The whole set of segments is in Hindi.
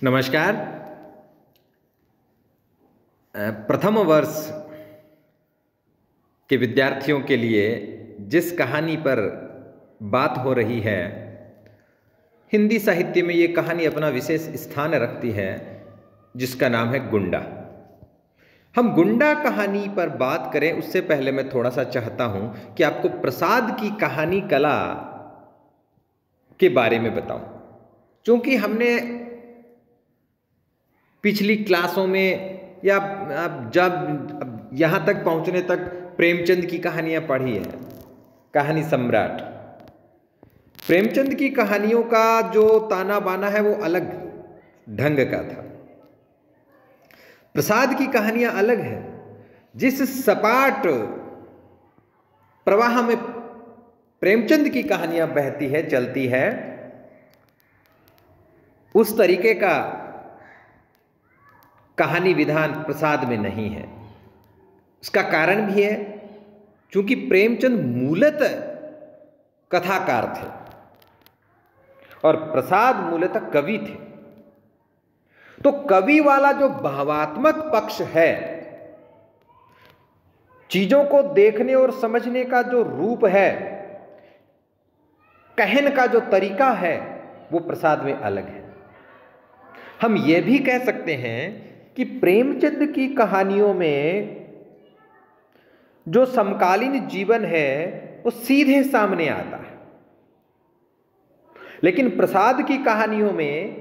नमस्कार। प्रथम वर्ष के विद्यार्थियों के लिए जिस कहानी पर बात हो रही है, हिंदी साहित्य में ये कहानी अपना विशेष स्थान रखती है, जिसका नाम है गुंडा। हम गुंडा कहानी पर बात करें उससे पहले मैं थोड़ा सा चाहता हूं कि आपको प्रसाद की कहानी कला के बारे में बताऊं, क्योंकि हमने पिछली क्लासों में या जब यहाँ तक पहुँचने तक प्रेमचंद की कहानियाँ पढ़ी है, कहानी सम्राट। प्रेमचंद की कहानियों का जो ताना बाना है वो अलग ढंग का था। प्रसाद की कहानियाँ अलग है। जिस सपाट प्रवाह में प्रेमचंद की कहानियाँ बहती है, चलती है, उस तरीके का कहानी विधान प्रसाद में नहीं है। उसका कारण भी है क्योंकि प्रेमचंद मूलतः कथाकार थे और प्रसाद मूलतः कवि थे। तो कवि वाला जो भावात्मक पक्ष है, चीजों को देखने और समझने का जो रूप है, कहन का जो तरीका है, वो प्रसाद में अलग है। हम ये भी कह सकते हैं कि प्रेमचंद की कहानियों में जो समकालीन जीवन है वो सीधे सामने आता है, लेकिन प्रसाद की कहानियों में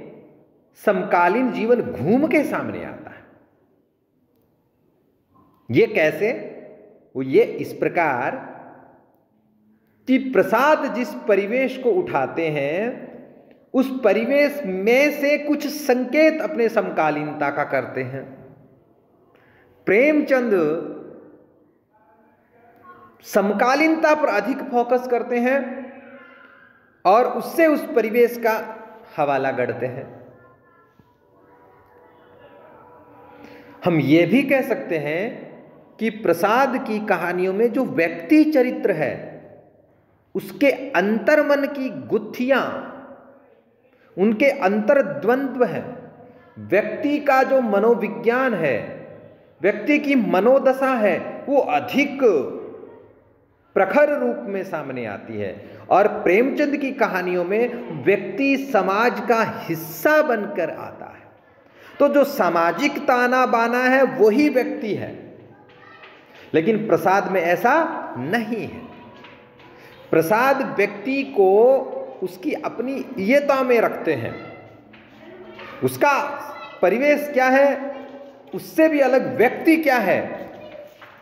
समकालीन जीवन घूम के सामने आता है। ये कैसे? वो ये इस प्रकार कि प्रसाद जिस परिवेश को उठाते हैं, उस परिवेश में से कुछ संकेत अपने समकालीनता का करते हैं। प्रेमचंद समकालीनता पर अधिक फोकस करते हैं और उससे उस परिवेश का हवाला गढ़ते हैं। हम ये भी कह सकते हैं कि प्रसाद की कहानियों में जो व्यक्ति चरित्र है, उसके अंतर्मन की गुत्थियां, उनके अंतर्द्वंद्व है, व्यक्ति का जो मनोविज्ञान है, व्यक्ति की मनोदशा है, वो अधिक प्रखर रूप में सामने आती है। और प्रेमचंद की कहानियों में व्यक्ति समाज का हिस्सा बनकर आता है। तो जो सामाजिक ताना बाना है वही व्यक्ति है, लेकिन प्रसाद में ऐसा नहीं है। प्रसाद व्यक्ति को उसकी अपनी इयता में रखते हैं। उसका परिवेश क्या है, उससे भी अलग व्यक्ति क्या है,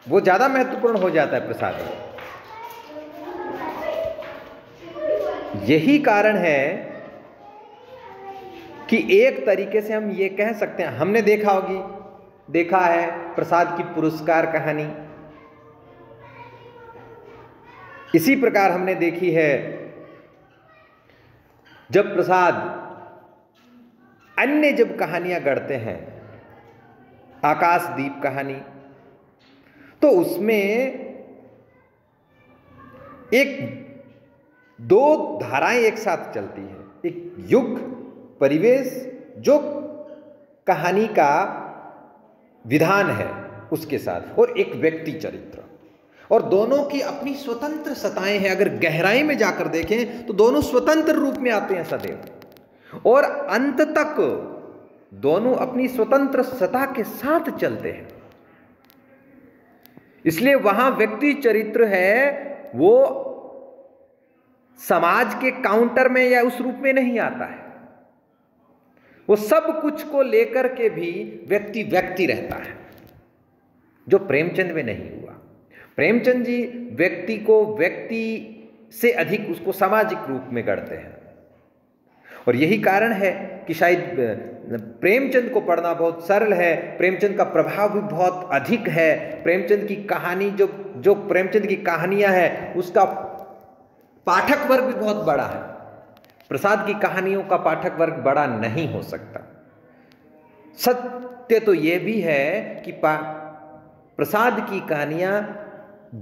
वो ज्यादा महत्वपूर्ण हो जाता है प्रसाद में। यही कारण है कि एक तरीके से हम ये कह सकते हैं, हमने देखा है प्रसाद की पुरस्कार कहानी। इसी प्रकार हमने देखी है जब प्रसाद अन्य जब कहानियां गढ़ते हैं, आकाशदीप कहानी, तो उसमें एक दो धाराएं एक साथ चलती हैं। एक युग परिवेश जो कहानी का विधान है उसके साथ, और एक व्यक्ति चरित्र, और दोनों की अपनी स्वतंत्र सत्ताएं हैं। अगर गहराई में जाकर देखें तो दोनों स्वतंत्र रूप में आते हैं सदैव, और अंत तक दोनों अपनी स्वतंत्र सत्ता के साथ चलते हैं। इसलिए वहां व्यक्ति चरित्र है वो समाज के काउंटर में या उस रूप में नहीं आता है। वो सब कुछ को लेकर के भी व्यक्ति व्यक्ति रहता है, जो प्रेमचंद में नहीं हुआ। प्रेमचंद जी व्यक्ति को व्यक्ति से अधिक उसको सामाजिक रूप में गढ़ते हैं, और यही कारण है कि शायद प्रेमचंद को पढ़ना बहुत सरल है। प्रेमचंद का प्रभाव भी बहुत अधिक है। प्रेमचंद की कहानी जो प्रेमचंद की कहानियां हैं, उसका पाठक वर्ग भी बहुत बड़ा है। प्रसाद की कहानियों का पाठक वर्ग बड़ा नहीं हो सकता। सत्य तो यह भी है कि प्रसाद की कहानियां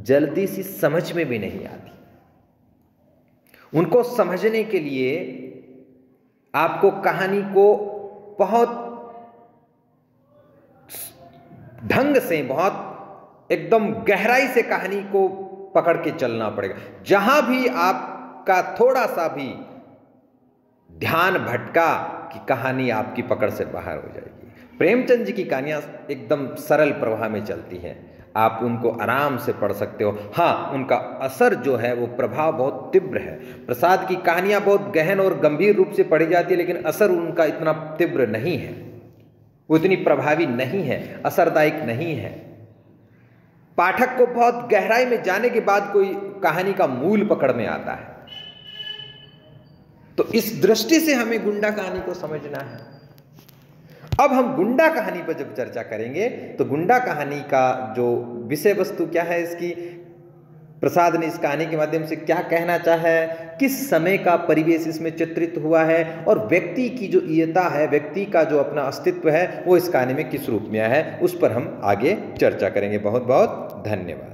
जल्दी सी समझ में भी नहीं आती। उनको समझने के लिए आपको कहानी को बहुत ढंग से, बहुत एकदम गहराई से कहानी को पकड़ के चलना पड़ेगा। जहां भी आपका थोड़ा सा भी ध्यान भटका कि कहानी आपकी पकड़ से बाहर हो जाएगी। प्रेमचंद जी की कहानियां एकदम सरल प्रवाह में चलती हैं, आप उनको आराम से पढ़ सकते हो। हाँ, उनका असर जो है वो प्रभाव बहुत तीव्र है। प्रसाद की कहानियां बहुत गहन और गंभीर रूप से पढ़ी जाती है, लेकिन असर उनका इतना तीव्र नहीं है, वो इतनी प्रभावी नहीं है, असरदायक नहीं है। पाठक को बहुत गहराई में जाने के बाद कोई कहानी का मूल पकड़ में आता है। तो इस दृष्टि से हमें गुंडा कहानी को समझना है। अब हम गुंडा कहानी पर जब चर्चा करेंगे तो गुंडा कहानी का जो विषय वस्तु क्या है, इसकी प्रसाद ने इस कहानी के माध्यम से क्या कहना चाहा है, किस समय का परिवेश इसमें चित्रित हुआ है, और व्यक्ति की जो इयता है, व्यक्ति का जो अपना अस्तित्व है, वो इस कहानी में किस रूप में आया है, उस पर हम आगे चर्चा करेंगे। बहुत बहुत धन्यवाद।